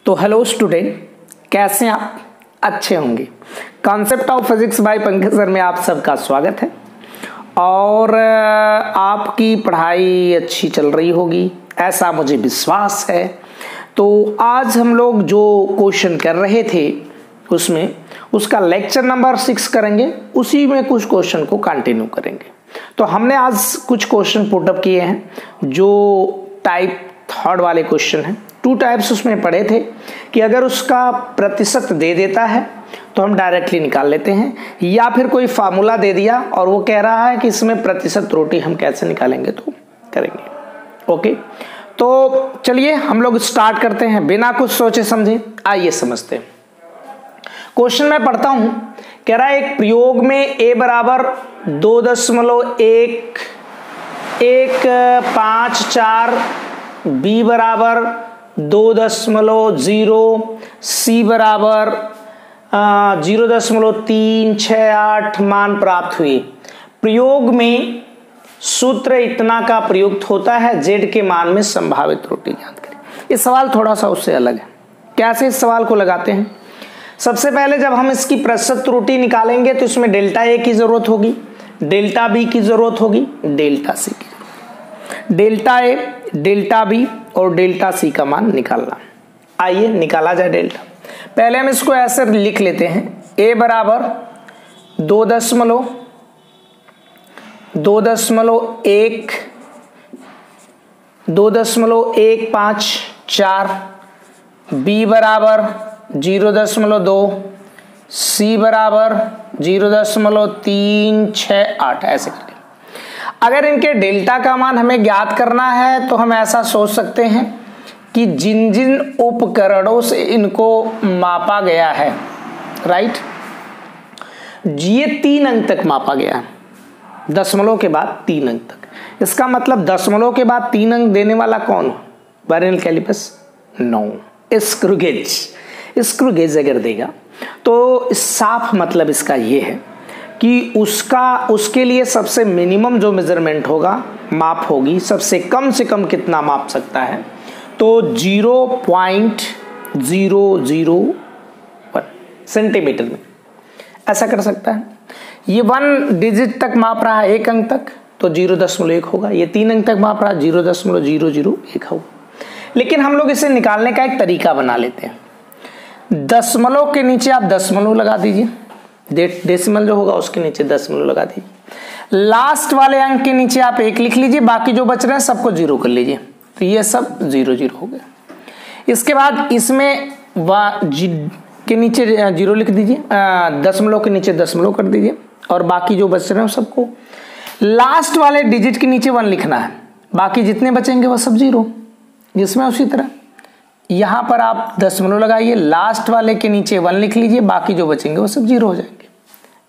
तो hello student, कैसे हैं आप? अच्छे होंगे। Concept of physics bye Pankaj sir में आप सबका स्वागत है और आपकी पढ़ाई अच्छी चल रही होगी ऐसा मुझे विश्वास है। तो आज हम लोग जो क्वेश्चन कर रहे थे उसका लेक्चर नंबर 6 करेंगे, उसी में कुछ क्वेश्चन को कंटिन्यू करेंगे। तो हमने आज कुछ क्वेश्चन पुटअप किए हैं जो टाइप थर्ड वाले क्वेश्चन हैं। 2 टाइप्स उसमें पढ़े थे कि अगर उसका प्रतिशत दे देता है तो हम डायरेक्टली निकाल लेते हैं, या फिर कोई फार्मूला दे दिया और वो कह रहा है कि इसमें प्रतिशत त्रुटि हम कैसे निकालेंगे तो करेंगे। ओके, तो चलिए हम लोग स्टार्ट करते हैं बिना कुछ सोचे समझे। आइए समझते हैं। क्वेश्चन मैं पढ़ता हूं, कह रहा है एक प्रयोग में a बराबर 2.154, b बराबर 2.0, c बराबर 0.368 मान प्राप्त हुए। प्रयोग में सूत्र इतना का प्रयुक्त होता है, z के मान में संभावित त्रुटि ज्ञात करें। ये सवाल थोड़ा सा उससे अलग है। कैसे इस सवाल को लगाते हैं? सबसे पहले जब हम इसकी प्रतिशत त्रुटि निकालेंगे तो इसमें डेल्टा ए की जरूरत होगी, डेल्टा बी की जरूरत होगी, डेल्टा सी की जरूरत। डेल्टा ए, डेल्टा बी और डेल्टा सी का मान निकालना। आइए निकाला जाए डेल्टा। पहले हम इसको ऐसे लिख लेते हैं, a बराबर 2.154, b बराबर 0.2, c बराबर 0.368, ऐसे करके। अगर इनके डेल्टा का मान हमें ज्ञात करना है तो हम ऐसा सोच सकते हैं कि जिन जिन उपकरणों से इनको मापा गया है, राइट, ये 3 अंक तक मापा गया है, दशमलव के बाद 3 अंक तक। इसका मतलब दशमलव के बाद 3 अंक देने वाला कौन? Vernier calipers? No, screw gauge अगर देगा तो साफ मतलब इसका ये है कि उसके लिए सबसे मिनिमम जो मेजरमेंट होगा, माप होगी, सबसे कम से कम कितना माप सकता है, तो 0.001 सेंटीमीटर में ऐसा कर सकता है। ये 1 डिजिट तक माप रहा है, 1 अंक तक, तो 0.1 होगा। ये 3 अंक तक माप रहा है, 0.001 होगा। लेकिन हम लोग इसे निकालने का एक तरीका बना लेते हैं। दशमलव के नीचे आप दशमलव लगा दीजिए, डेसिमल जो होगा उसके नीचे दशमलव लगा दीजिए। लास्ट वाले अंक के नीचे आप 1 लिख लीजिए, बाकी जो बच रहे हैं सबको 0 कर लीजिए, तो ये सब 0 हो गया। इसके बाद इसमें के नीचे 0 लिख दीजिए, दशमलव के नीचे दशमलव कर दीजिए, और बाकी जो बच रहे हैं सबको लास्ट वाले डिजिट के नीचे 1 लिखना है, बाकी जितने बचेंगे वो सब 0। जिसमें उसी तरह यहाँ पर आप दशमलव लगाइए, लास्ट वाले के नीचे 1 लिख लीजिए, बाकी जो बचेंगे वो सब 0 हो जाएंगे।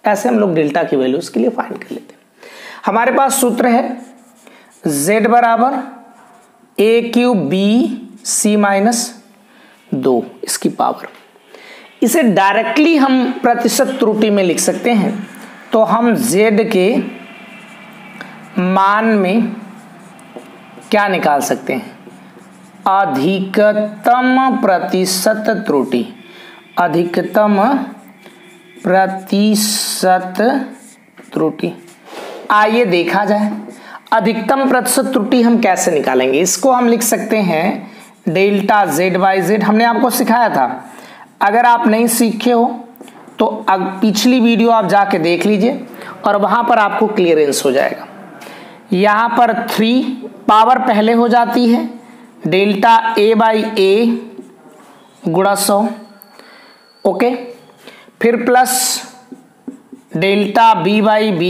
ऐसे हम लोग डेल्टा की वैल्यू उसके लिए फाइंड कर लेते हैं। हमारे पास सूत्र है z बराबर a⁻b(c-2), इसकी पावर। इसे डायरेक्टली हम प्रतिशत त्रुटि में लिख सकते हैं, तो हम z के मान में क्या निकाल सकते हैं? अधिकतम प्रतिशत त्रुटि, अधिकतम प्रतिशत त्रुटि। आइए देखा जाए अधिकतम प्रतिशत त्रुटि हम कैसे निकालेंगे। इसको हम लिख सकते हैं डेल्टा z/z। हमने आपको सिखाया था, अगर आप नहीं सीखे हो तो पिछली वीडियो आप जाके देख लीजिए और वहां पर आपको क्लियरेंस हो जाएगा। यहाँ पर 3 पावर पहले हो जाती है, डेल्टा a/a गुणा 100, ओके, फिर प्लस डेल्टा b/b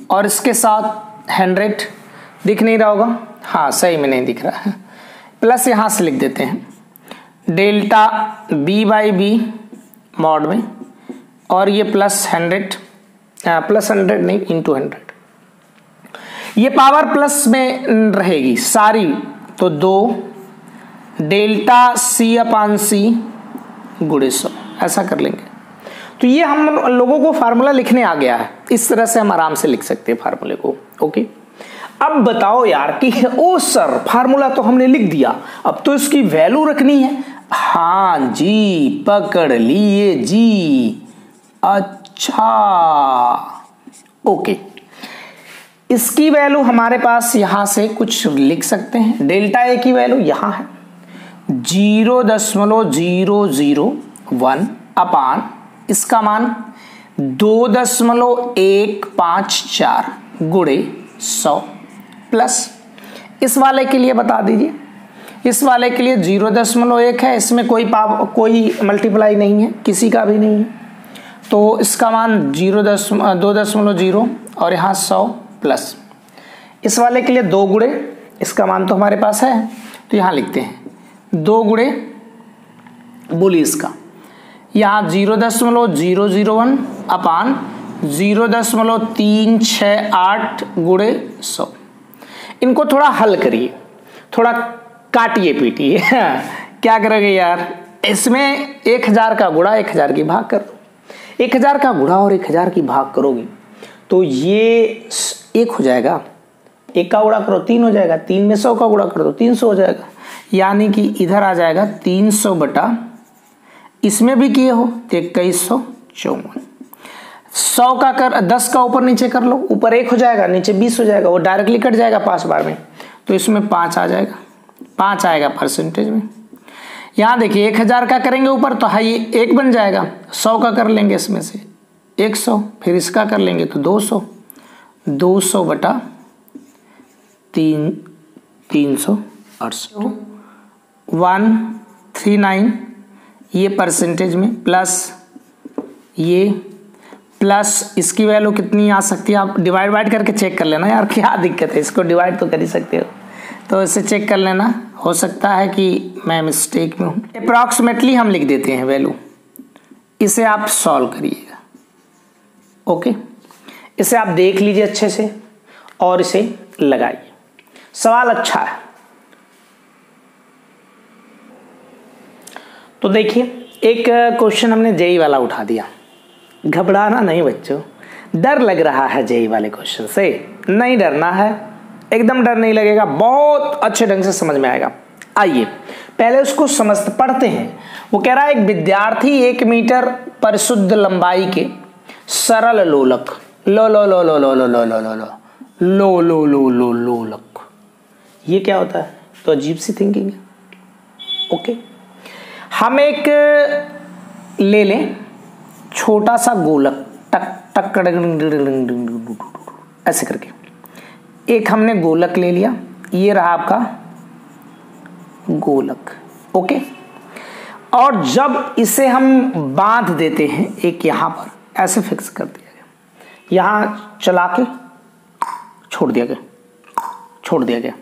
और इसके साथ 100। दिख नहीं रहा होगा, हाँ सही में नहीं दिख रहा है, प्लस यहाँ से लिख देते हैं डेल्टा b/b मॉड में, और ये प्लस 100 नहीं, इंटू 100। ये पावर प्लस में रहेगी सारी, तो 2 डेल्टा c/c गुणे 100, ऐसा कर लेंगे। तो ये हम लोगों को फार्मूला लिखने आ गया है, इस तरह से हम आराम से लिख सकते हैं फार्मूले को। ओके, अब बताओ यार कि ओ सर फार्मूला तो हमने लिख दिया, अब तो इसकी वैल्यू रखनी है। हाँ जी, पकड़ लिए जी। अच्छा, ओके। इसकी वैल्यू हमारे पास यहां से कुछ लिख सकते हैं। डेल्टा ए की वैल्यू यहां है 0.001 अपान इसका मान 2.154 गुणे 100 प्लस इस वाले के लिए बता दीजिए। इस वाले के लिए 0.1 है, इसमें कोई मल्टीप्लाई नहीं है, किसी का भी नहीं है, तो इसका मान 2.0 और यहाँ 100 प्लस इस वाले के लिए 2 गुणे इसका मान तो हमारे पास है, तो यहाँ लिखते हैं 2 गुणे बोलिए इसका, यहाँ 0.001 अपान 0.368 गुणे 100। इनको थोड़ा हल करिए, थोड़ा काटिए पीटिए। क्या करोगे यार, इसमें 1000 का गुणा 1000 की भाग कर दो। 1000 का गुणा और 1000 की भाग करोगे तो ये 1 हो जाएगा, 1 का गुणा करो 3 हो जाएगा, 3 में 100 का गुणा कर दो 300 हो जाएगा, यानी कि इधर आ जाएगा 300 बटा इसमें भी किए हो 2154। 100 का कर 10 का ऊपर नीचे कर लो, ऊपर 1 हो जाएगा नीचे 20 हो जाएगा, वो डायरेक्टली कट जाएगा 5 बार में, तो इसमें 5 आ जाएगा, 5 आएगा परसेंटेज में। यहाँ देखिए 1000 का करेंगे ऊपर तो हाई 1 बन जाएगा, 100 का कर लेंगे इसमें से 100, फिर इसका कर लेंगे तो 200 बटा 368 139 ये परसेंटेज में प्लस ये प्लस इसकी वैल्यू कितनी आ सकती है, आप डिवाइड करके चेक कर लेना यार, क्या दिक्कत है, इसको डिवाइड तो कर ही सकते हो, तो इसे चेक कर लेना, हो सकता है कि मैं मिस्टेक में हूँ। अप्रॉक्सीमेटली हम लिख देते हैं वैल्यू, इसे आप सॉल्व करिएगा। ओके, इसे आप देख लीजिए अच्छे से और इसे लगाइए, सवाल अच्छा है। तो देखिए एक क्वेश्चन हमने जेई वाला उठा दिया, घबराना नहीं बच्चों, डर लग रहा है जेई वाले क्वेश्चन से, नहीं डरना है, एकदम डर नहीं लगेगा, बहुत अच्छे ढंग से समझ में आएगा। आइए पहले उसको पढ़ते हैं। वो कह रहा है एक विद्यार्थी 1 मीटर परिशुद्ध लंबाई के सरल लोलक लोलक, ये क्या होता है, तो अजीब सी थिंकिंग है। ओके, हम एक ले लें छोटा सा गोलक, टक टक ऐसे करके एक हमने गोलक ले लिया, ये रहा आपका गोलक। ओके, और जब इसे हम बांध देते हैं एक यहां पर ऐसे फिक्स कर दिया गया, यहां चला के छोड़ दिया गया,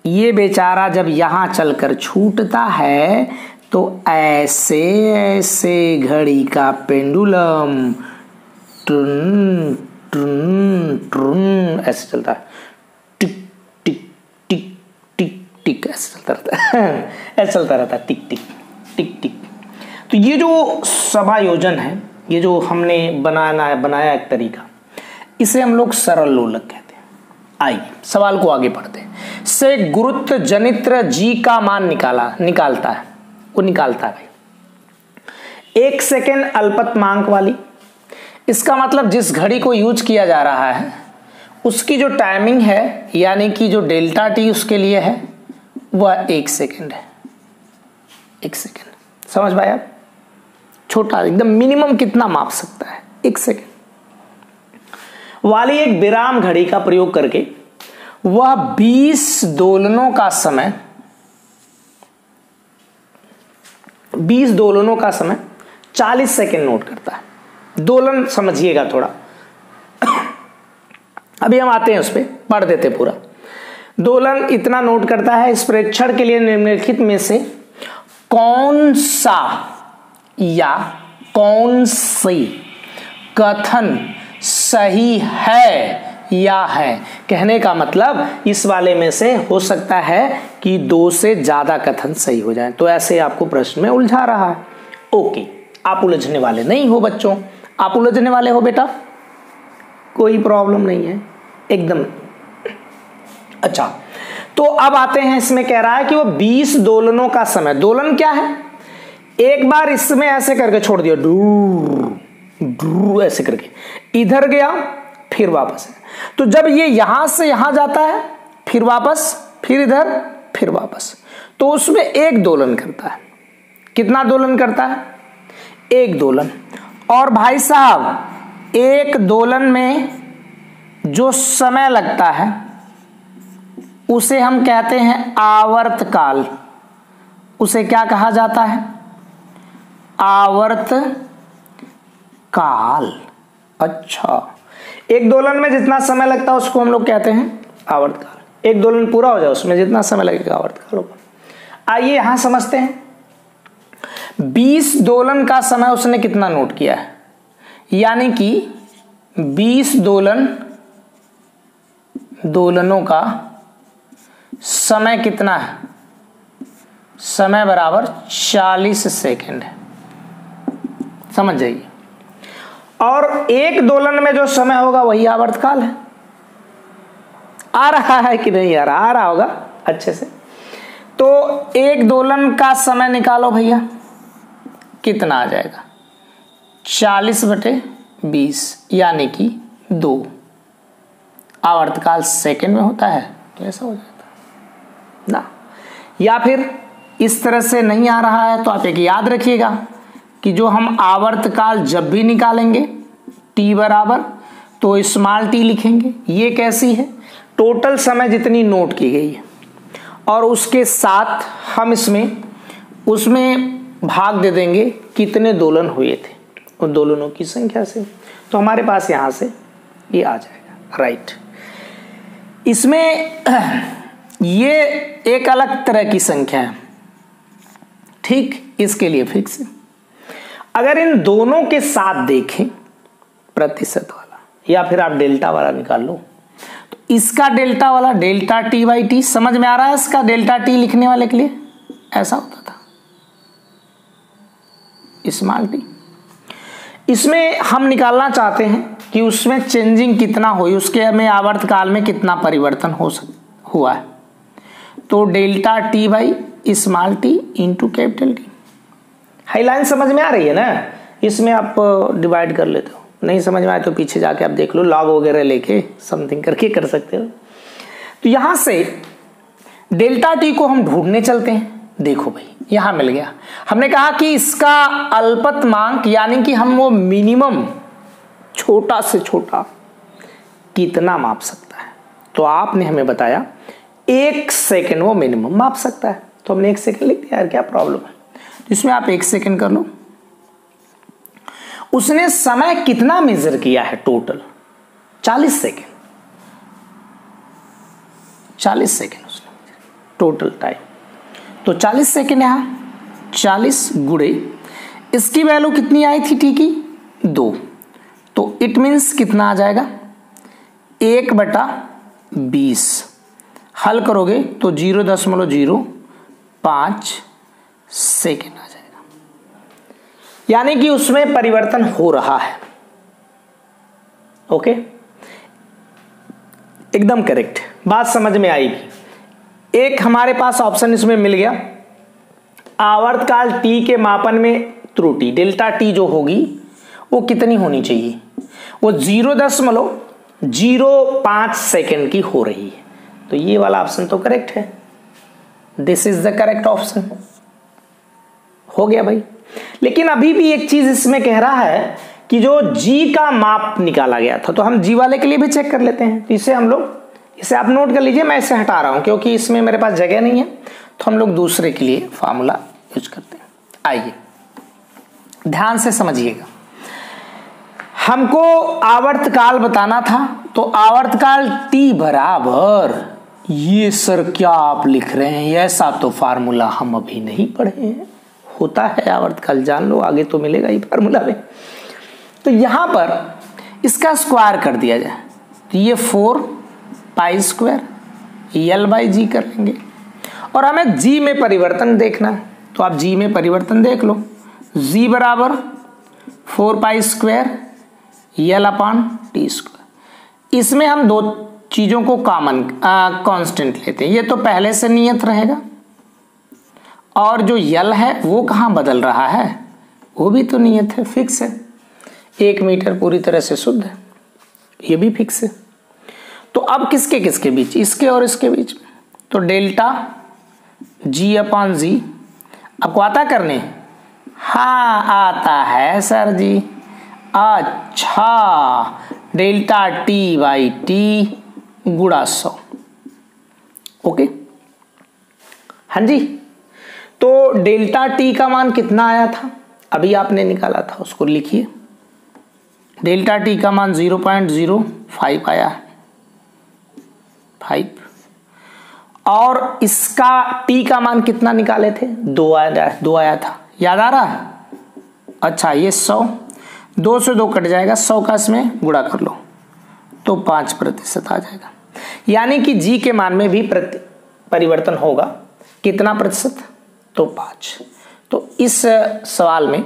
ये बेचारा जब यहां चलकर छूटता है तो ऐसे ऐसे घड़ी का पेंडुलम ट्रुन ट्रुन ट्रुन ऐसे चलता है, टिक टिक टिक टिक टिक ऐसे चलता रहता है, ऐसे चलता रहता है, टिक टिक टिक टिक। तो ये जो समायोजन है, ये जो हमने बनाया एक तरीका, इसे हम लोग सरल लोलक कहते हैं। आइए सवाल को आगे पढ़ते हैं। से गुरुत्व जनित्र जी का मान निकालता है भाई 1 सेकेंड अल्पतमांक वाली, इसका मतलब जिस घड़ी को यूज किया जा रहा है उसकी जो टाइमिंग है, यानी कि जो डेल्टा टी उसके लिए है वह 1 सेकेंड है। 1 सेकेंड समझ पाए आप, छोटा एकदम, मिनिमम कितना माप सकता है 1 सेकेंड वाली एक विराम घड़ी का प्रयोग करके वह 20 दोलनों का समय 40 सेकेंड नोट करता है। दोलन समझिएगा थोड़ा, अभी हम आते हैं उस पर, पढ़ देते पूरा। दोलन इतना नोट करता है। इस प्रेक्षण के लिए निम्नलिखित में से कौन सा या कौन सी कथन सही है या है, कहने का मतलब इस वाले में से हो सकता है कि 2 से ज्यादा कथन सही हो जाए, तो ऐसे आपको प्रश्न में उलझा रहा है। ओके, आप उलझने वाले नहीं हो बच्चों, आप उलझने वाले हो बेटा, कोई प्रॉब्लम नहीं है एकदम। अच्छा, तो अब आते हैं, इसमें कह रहा है कि वो 20 दोलनों का समय, दोलन क्या है, एक बार इसमें ऐसे करके छोड़ दिया, ऐसे करके इधर गया फिर वापस है। तो जब ये यहां से यहां जाता है फिर वापस, फिर इधर फिर वापस, तो उसमें एक दोलन करता है। कितना दोलन करता है? एक दोलन। और भाई साहब एक दोलन में जो समय लगता है उसे हम कहते हैं आवर्त काल। उसे क्या कहा जाता है? आवर्त काल। अच्छा, एक दोलन में जितना समय लगता है उसको हम लोग कहते हैं आवर्त काल। एक दोलन पूरा हो जाए उसमें जितना समय लगेगा आवर्त काल होगा। आइए यहां समझते हैं, 20 दोलन का समय उसने कितना नोट किया है, यानी कि 20 दोलनों का समय कितना है? समय बराबर 40 सेकेंड है, समझ जाइए। और एक दोलन में जो समय होगा वही आवर्तकाल है। आ रहा है कि नहीं आ रहा? आ रहा होगा अच्छे से। तो एक दोलन का समय निकालो भैया, कितना आ जाएगा? 40/20 यानी कि 2। आवर्तकाल सेकंड में होता है तो ऐसा हो जाता है ना। या फिर इस तरह से नहीं आ रहा है तो आप एक याद रखिएगा कि जो हम आवर्तकाल जब भी निकालेंगे t बराबर तो स्मॉल t लिखेंगे। ये कैसी है? टोटल समय जितनी नोट की गई है और उसके साथ हम उसमें भाग दे देंगे कितने दोलन हुए थे उन दोलनों की संख्या से। तो हमारे पास यहां से ये आ जाएगा, राइट। इसमें ये एक अलग तरह की संख्या है, ठीक, इसके लिए फिक्स है। अगर इन दोनों के साथ देखें प्रतिशत वाला या फिर आप डेल्टा वाला निकाल लो, तो इसका डेल्टा वाला डेल्टा t/t, समझ में आ रहा है? इसका डेल्टा t लिखने वाले के लिए ऐसा होता था स्मॉल t। इसमें हम निकालना चाहते हैं कि उसमें चेंजिंग कितना हुई, उसके में आवर्तकाल में कितना परिवर्तन हुआ है। तो delta small t into capital T। High line समझ में आ रही है ना? इसमें आप डिवाइड कर लेते हो, नहीं समझ में आए तो पीछे जाके आप देख लो, लॉग वगैरह लेके समथिंग करके कर सकते हो। तो यहां से डेल्टा t को हम ढूंढने चलते हैं। देखो भाई यहां मिल गया। हमने कहा कि इसका अल्पतमांक यानी कि हम वो मिनिमम छोटा से छोटा कितना माप सकता है, तो आपने हमें बताया 1 सेकेंड वो मिनिमम माप सकता है। तो हमने 1 सेकेंड लिख दिया यार, क्या प्रॉब्लम है? इसमें आप 1 सेकेंड कर लो। उसने समय कितना मेजर किया है? Total 40 second. 40 सेकेंड उसने टोटल टाइम। तो 40 सेकेंड यहां 40 गुणे इसकी वैल्यू कितनी आई थी t की? 2। तो इट मीन्स कितना आ जाएगा? 1/20। हल करोगे तो 0.05 सेकेंड आ जाएगा, यानी कि उसमें परिवर्तन हो रहा है। ओके, एकदम करेक्ट, बात समझ में आएगी। एक हमारे पास ऑप्शन इसमें मिल गया, आवर्तकाल t के मापन में त्रुटि डेल्टा t जो होगी वो कितनी होनी चाहिए? वो 0.05 सेकेंड की हो रही है। तो ये वाला ऑप्शन तो करेक्ट है, this is the correct option. हो गया भाई। लेकिन अभी भी एक चीज इसमें कह रहा है कि जो g का माप निकाला गया था, तो हम g वाले के लिए भी चेक कर लेते हैं। तो इसे हम लोग, इसे आप नोट कर लीजिए, मैं इसे हटा रहा हूं क्योंकि इसमें मेरे पास जगह नहीं है, तो हम लोग दूसरे के लिए फॉर्मूला यूज करते हैं। आइए ध्यान से समझिएगा, हमको आवर्तकाल बताना था, तो आवर्तकाल t बराबर, ये सर क्या आप लिख रहे हैं? ऐसा तो फार्मूला हम अभी नहीं पढ़े हैं। होता है आवर्तकाल, जान लो, आगे तो मिलेगा ही फार्मूला में। तो यहां पर इसका स्क्वायर कर दिया जाए, तो ये 4π² L/g कर लेंगे। और हमें g में परिवर्तन देखना है, तो आप g में परिवर्तन देख लो। g बराबर 4π² L/t²। इसमें हम 2 चीजों को कॉमन कांस्टेंट लेते हैं। ये तो पहले से नियत रहेगा, और जो यल है वो कहाँ बदल रहा है, वो भी तो नियत है, फिक्स है। 1 मीटर पूरी तरह से शुद्ध है, ये भी फिक्स है। तो अब किसके किसके बीच, इसके और इसके बीच में, तो डेल्टा G/G आपको आता करने, हाँ आता है सर जी। अच्छा, डेल्टा T/T गुणा 100। ओके, हाँ जी। तो डेल्टा T का मान कितना आया था, अभी आपने निकाला था, उसको लिखिए। डेल्टा T का मान 0.05 आया है, 5। और इसका T का मान कितना निकाले थे, 2 आया था, याद आ रहा है। अच्छा, ये 100, 2 से 2 कट जाएगा, 100 का इसमें गुणा कर लो तो 5% आ जाएगा। यानी कि G के मान में भी परिवर्तन होगा, कितना प्रतिशत, तो 5। तो इस सवाल में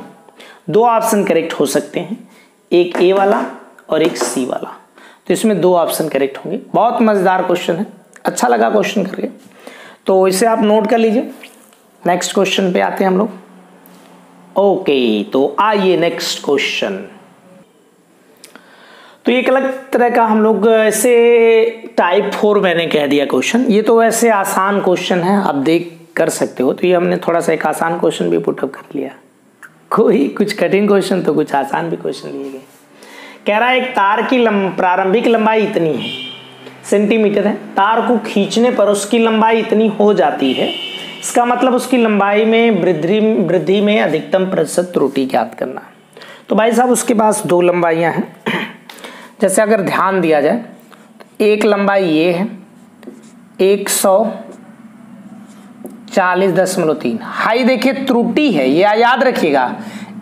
2 ऑप्शन करेक्ट हो सकते हैं, एक A वाला और एक C वाला। तो इसमें 2 ऑप्शन करेक्ट होंगे। बहुत मजेदार क्वेश्चन है, अच्छा लगा क्वेश्चन करके, तो इसे आप नोट कर लीजिए। नेक्स्ट क्वेश्चन पे आते हैं हम लोग। ओके, तो आइए नेक्स्ट क्वेश्चन। तो एक अलग तरह का हम लोग ऐसे टाइप 4 मैंने कह दिया क्वेश्चन। ये तो वैसे आसान क्वेश्चन है, आप देख कर सकते हो। तो ये हमने थोड़ा सा एक आसान क्वेश्चन भी पुटअप कर लिया, कोई कुछ कठिन क्वेश्चन तो कुछ आसान भी क्वेश्चन लिए गए। कह रहा है एक तार की प्रारंभिक लंबाई इतनी है, सेंटीमीटर है, तार को खींचने पर उसकी लंबाई इतनी हो जाती है, इसका मतलब उसकी लंबाई में वृद्धि में अधिकतम प्रतिशत त्रुटि ज्ञात करना। तो भाई साहब उसके पास 2 लंबाइयां हैं। जैसे अगर ध्यान दिया जाए, एक लंबाई ये है 140.3। हाई देखिए त्रुटि है, ये याद रखिएगा,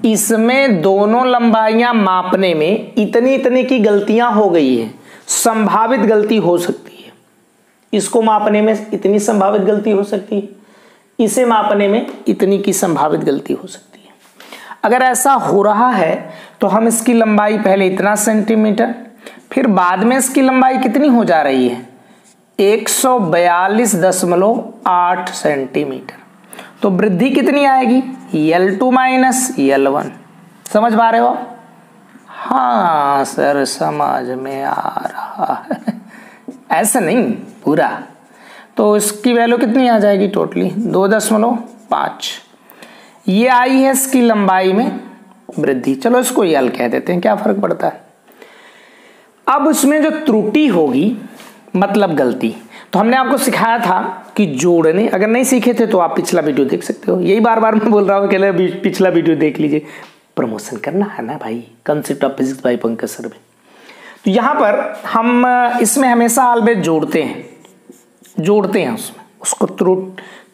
इसमें दोनों लंबाइयां मापने में इतनी इतनी की गलतियां हो गई है, संभावित गलती हो सकती है। इसको मापने में इतनी संभावित गलती हो सकती है, इसे मापने में इतनी की संभावित गलती हो सकती है। अगर ऐसा हो रहा है तो हम इसकी लंबाई पहले इतना सेंटीमीटर, फिर बाद में इसकी लंबाई कितनी हो जा रही है, 142.8 सेंटीमीटर। तो वृद्धि कितनी आएगी, L2 माइनस L1। समझ पा रहे हो? हाँ सर समझ में आ रहा है। ऐसा नहीं पूरा, तो इसकी वैल्यू कितनी आ जाएगी टोटली 2.5। ये आई है इसकी लंबाई में वृद्धि, चलो इसको L कह देते हैं, क्या फर्क पड़ता है। अब उसमें जो त्रुटि होगी मतलब गलती, तो हमने आपको सिखाया था कि जोड़ने, अगर नहीं सीखे थे तो आप पिछला वीडियो देख सकते हो। यही बार बार मैं बोल रहा हूँ कि पिछला वीडियो देख लीजिए, प्रमोशन करना है ना भाई, concept of physics bye Pankaj sir में। तो यहाँ पर हम इसमें हमेशा ऑलवेज जोड़ते हैं उसमें, उसको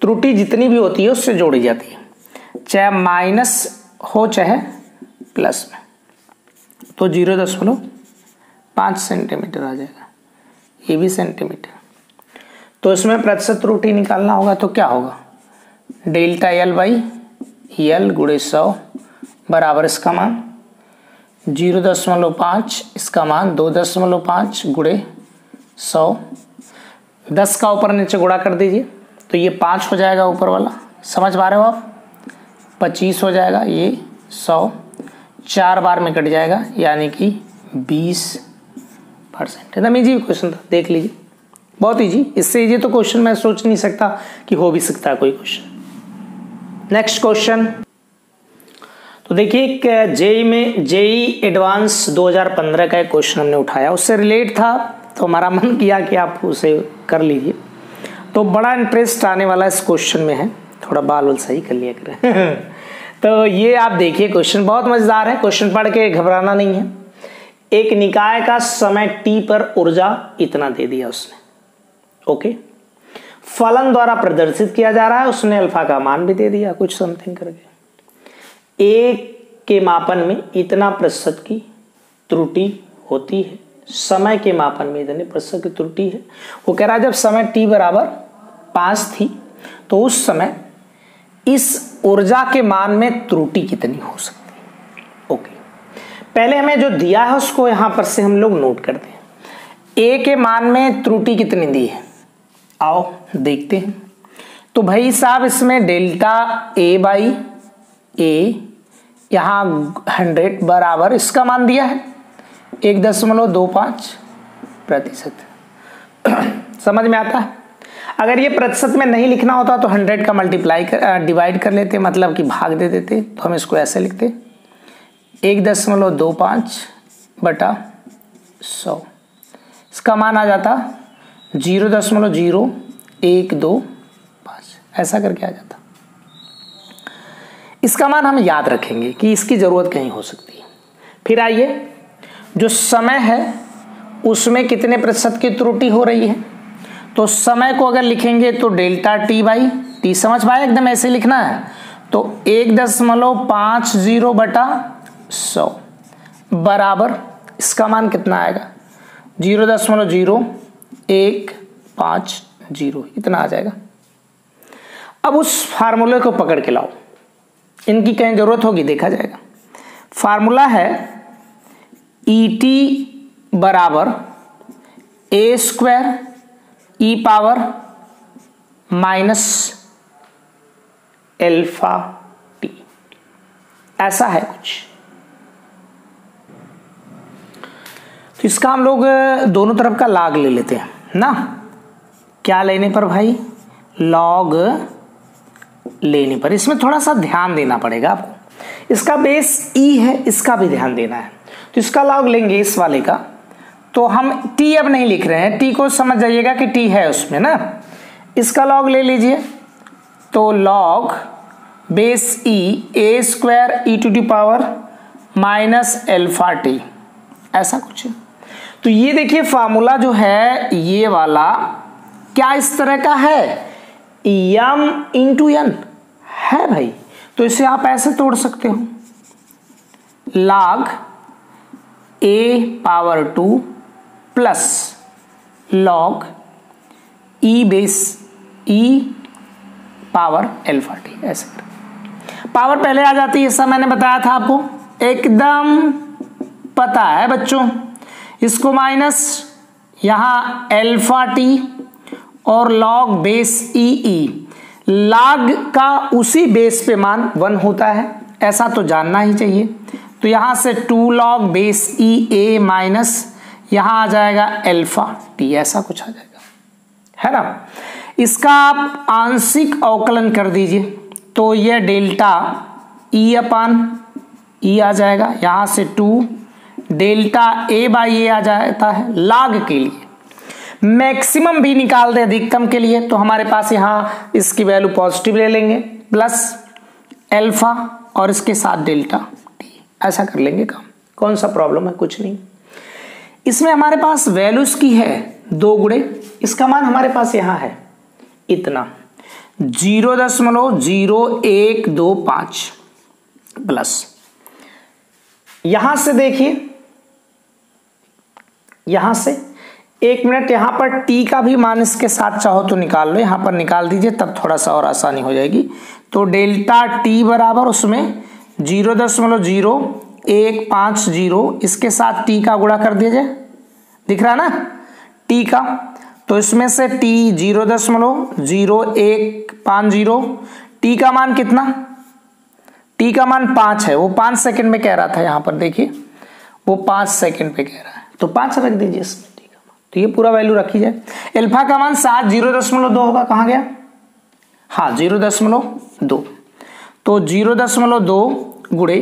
त्रुटि जितनी भी होती है उससे जोड़ी जाती है, चाहे माइनस हो चाहे प्लस में। तो 0.5 सेंटीमीटर आ जाएगा, ये भी सेंटीमीटर। तो इसमें प्रतिशत त्रुटि निकालना होगा, तो क्या होगा, डेल्टा L/L गुणे 100 बराबर इसका मान 0.5, इसका मान 2.5 गुणे 100। 10 का ऊपर नीचे गुणा कर दीजिए तो ये 5 हो जाएगा ऊपर वाला, समझ पा रहे हो आप। 25 हो जाएगा, ये 100 4 बार में कट जाएगा, यानी कि 20%। एकदम इजी क्वेश्चन था, देख लीजिए, बहुत इजी। इससे इजी तो क्वेश्चन मैं सोच नहीं सकता कि हो भी सकता है कोई क्वेश्चन। नेक्स्ट क्वेश्चन, तो देखिए जेई एडवांस 2015 का एक क्वेश्चन हमने उठाया, उससे रिलेट था, तो हमारा मन किया कि आप उसे कर लीजिए। तो बड़ा इंटरेस्ट आने वाला इस क्वेश्चन में है, थोड़ा बाल वाल सही कर लिया करें। तो ये आप देखिए क्वेश्चन बहुत मजेदार है, क्वेश्चन पढ़ के घबराना नहीं है। एक निकाय का समय t पर ऊर्जा इतना दे दिया उसने, ओके, फलन द्वारा प्रदर्शित किया जा रहा है, उसने अल्फा का मान भी दे दिया कुछ समथिंग करके। एक के मापन में इतना प्रतिशत की त्रुटि होती है, समय के मापन में इतने प्रतिशत की त्रुटि है। वो कह रहा है जब समय t बराबर 5 थी तो उस समय इस ऊर्जा के मान में त्रुटि कितनी हो सकती है। ओके, पहले हमें जो दिया है उसको यहां पर से हम लोग नोट करते हैं। ए के मान में त्रुटि कितनी दी है, आओ देखते हैं। तो भाई साहब इसमें डेल्टा ए बाई ए यहाँ 100 बराबर इसका मान दिया है 1.25%। समझ में आता है। अगर ये प्रतिशत में नहीं लिखना होता तो 100 का डिवाइड कर लेते, मतलब कि भाग दे देते। तो हम इसको ऐसे लिखते 1.25/100। इसका मान आ जाता 0.0125, ऐसा करके आ जाता। इसका मान हम याद रखेंगे कि इसकी जरूरत कहीं हो सकती है। फिर आइए, जो समय है उसमें कितने प्रतिशत की त्रुटि हो रही है। तो समय को अगर लिखेंगे तो डेल्टा टी बाई टी, समझ पाए, एकदम ऐसे लिखना है। तो 1.50/100 बराबर इसका मान कितना आएगा 0.0150, इतना आ जाएगा। अब उस फार्मूले को पकड़ के लाओ, इनकी कहीं जरूरत होगी देखा जाएगा। फार्मूला है ET बराबर A² e power minus alpha T, ऐसा है कुछ। तो इसका हम लोग दोनों तरफ का लॉग ले लेते हैं ना। क्या लेने पर भाई, लॉग लेने पर। इसमें थोड़ा सा ध्यान देना पड़ेगा आपको, इसका बेस ई है, इसका भी ध्यान देना है। तो इसका लॉग लेंगे इस वाले का, तो हम टी अब नहीं लिख रहे हैं, टी को समझ जाइएगा कि टी है उसमें ना। इसका लॉग ले लीजिए, तो लॉग बेस ई A² e⁻ minus alpha T, ऐसा कुछ है। तो ये देखिए फार्मूला जो है ये वाला क्या इस तरह का है, m इंटू n है भाई। तो इसे आप ऐसे तोड़ सकते हो, log A⁻² plus log e⁻ t, ऐसे पावर पहले आ जाती है, ऐसा मैंने बताया था आपको, एकदम पता है बच्चों। इसको माइनस यहाँ अल्फा टी और log बेस ई, log का उसी बेस पे मान 1 होता है, ऐसा तो जानना ही चाहिए। तो यहां से 2 log बेस ई ए माइनस यहां आ जाएगा अल्फा टी, ऐसा कुछ आ जाएगा, है ना। इसका आप आंशिक अवकलन कर दीजिए, तो यह डेल्टा E/E आ जाएगा, यहां से 2 डेल्टा A बाई ए आ जाता है log के लिए। मैक्सिमम भी निकाल दे अधिकतम के लिए, तो हमारे पास यहाँ इसकी वैल्यू पॉजिटिव ले लेंगे, प्लस अल्फा और इसके साथ डेल्टा टी, ऐसा कर लेंगे काम। कौन सा प्रॉब्लम है, कुछ नहीं। इसमें हमारे पास वैल्यूज की है 2 गुणे, इसका मान हमारे पास यहाँ है इतना 0.0125 प्लस, यहां से देखिए, यहां से 1 मिनट, यहां पर टी का भी मान इसके साथ चाहो तो निकाल लो, यहां पर निकाल दीजिए, तब थोड़ा सा और आसानी हो जाएगी। तो डेल्टा टी बराबर उसमें 0.0150, इसके साथ टी का गुणा कर दीजिए, दिख रहा है ना टी का। तो इसमें से टी 0.0150, टी का मान कितना, टी का मान 5 है, वो 5 सेकंड में कह रहा था, यहां पर देखिए वो 5 सेकंड पे कह रहा है, तो 5 रख दीजिए इसमें, टी का मान। तो ये पूरा वैल्यू रखी जाए। अल्फा का मान 7 0.2 होगा, कहां गया, हाँ 0.2, तो 0.2 गुणे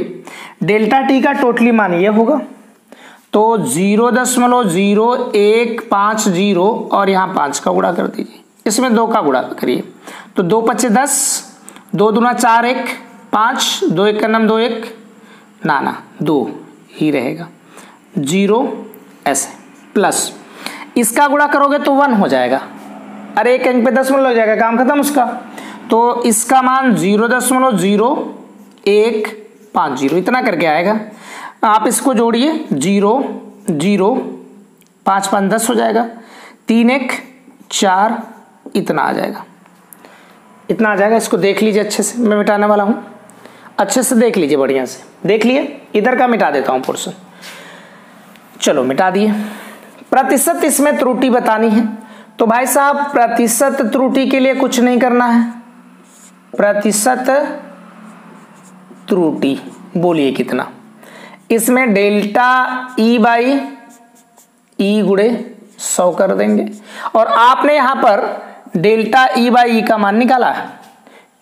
डेल्टा टी का टोटली मान ये होगा, तो 0.0150 और यहाँ 5 का गुणा कर दीजिए, इसमें 2 का गुणा करिए, तो 2 × 5 = 10, 2 दूना 4 1 5, 2 1 का नाम 2 1 ना 2 ही रहेगा, 0 ऐसे, प्लस इसका गुणा करोगे तो 1 हो जाएगा, अरे 1 अंक पे 10 मिनट लग जाएगा, काम खत्म उसका। तो इसका मान 0.0150 इतना करके आएगा। आप इसको जोड़िए, 0 0 5 5 10 हो जाएगा, 3 1 4 इतना आ जाएगा, इतना आ जाएगा। इसको देख लीजिए अच्छे से, मैं मिटाने वाला हूं, अच्छे से देख लीजिए, बढ़िया से देख लिए। इधर का मिटा देता हूं पोर्शन, चलो मिटा दिए। प्रतिशत इसमें त्रुटि बतानी है। तो भाई साहब प्रतिशत त्रुटि के लिए कुछ नहीं करना है, प्रतिशत त्रुटि बोलिए कितना, इसमें डेल्टा ई बाई ई गुणे 100 कर देंगे और आपने यहां पर डेल्टा ई बाई ई का मान निकाला है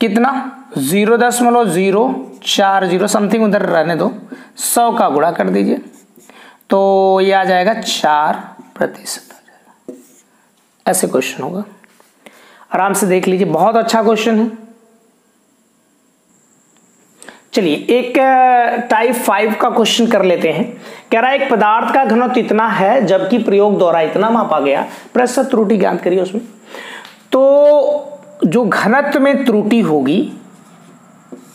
कितना 0.040 समथिंग उधर रहने दो, 100 का गुणा कर दीजिए तो ये आ जाएगा 4%। ऐसे क्वेश्चन होगा, आराम से देख लीजिए, बहुत अच्छा क्वेश्चन है। चलिए एक टाइप 5 का क्वेश्चन कर लेते हैं। कह रहा है एक पदार्थ का घनत्व इतना है जबकि प्रयोग द्वारा इतना मापा गया, प्रतिशत त्रुटि ज्ञात करिए उसमें। तो जो घनत्व में त्रुटि होगी,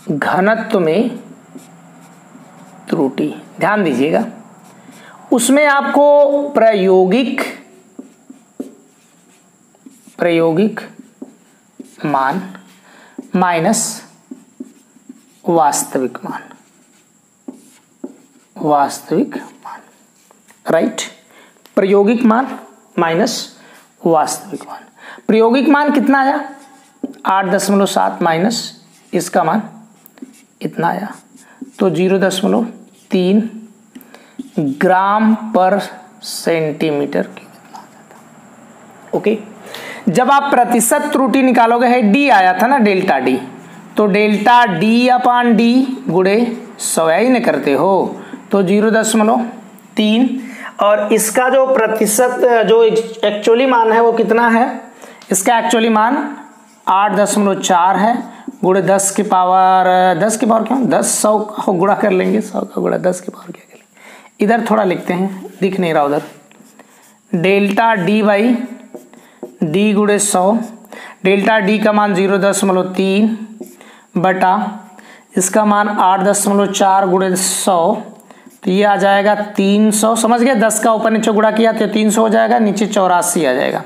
घनत्व में त्रुटि ध्यान दीजिएगा, उसमें आपको प्रायोगिक मान माइनस वास्तविक मान, राइट, प्रायोगिक मान माइनस वास्तविक मान। प्रायोगिक मान कितना आया 8.7 माइनस इसका मान इतना आया तो 0.3 ग्राम पर सेंटीमीटर कितना आ जाता। ओके, जब आप प्रतिशत त्रुटि निकालोगे है डी आया था ना, डेल्टा डी, तो डेल्टा डी अपान डी गुणे 100 ही न करते हो तो 0.3 और इसका जो प्रतिशत जो एक्चुअली मान है वो कितना है, इसका एक्चुअली मान 8.4 है गुणे 10 की पावर क्यों 100 का गुणा कर लेंगे, 100 का गुणा 10 की पावर क्या करेंगे, इधर थोड़ा लिखते हैं, दिख नहीं रहा उधर, डेल्टा डी बाई डी गुणे 100, डेल्टा डी का मान 0.3 बटा इसका मान 8.4 गुणे 100 तो ये आ जाएगा 300, समझ गए, 10 का ऊपर नीचे गुणा किया तो 300 हो जाएगा, नीचे 84 आ जाएगा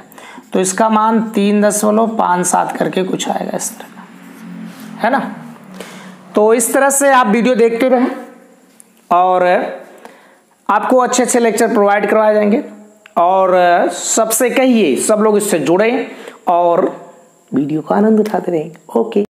तो इसका मान 3.57 करके कुछ आएगा इस तरह का, है ना। तो इस तरह से आप वीडियो देखते रहें और आपको अच्छे अच्छे लेक्चर प्रोवाइड करवाए जाएंगे और सबसे कहिए सब लोग इससे जुड़ें और वीडियो का आनंद उठाते रहेंगे। ओके।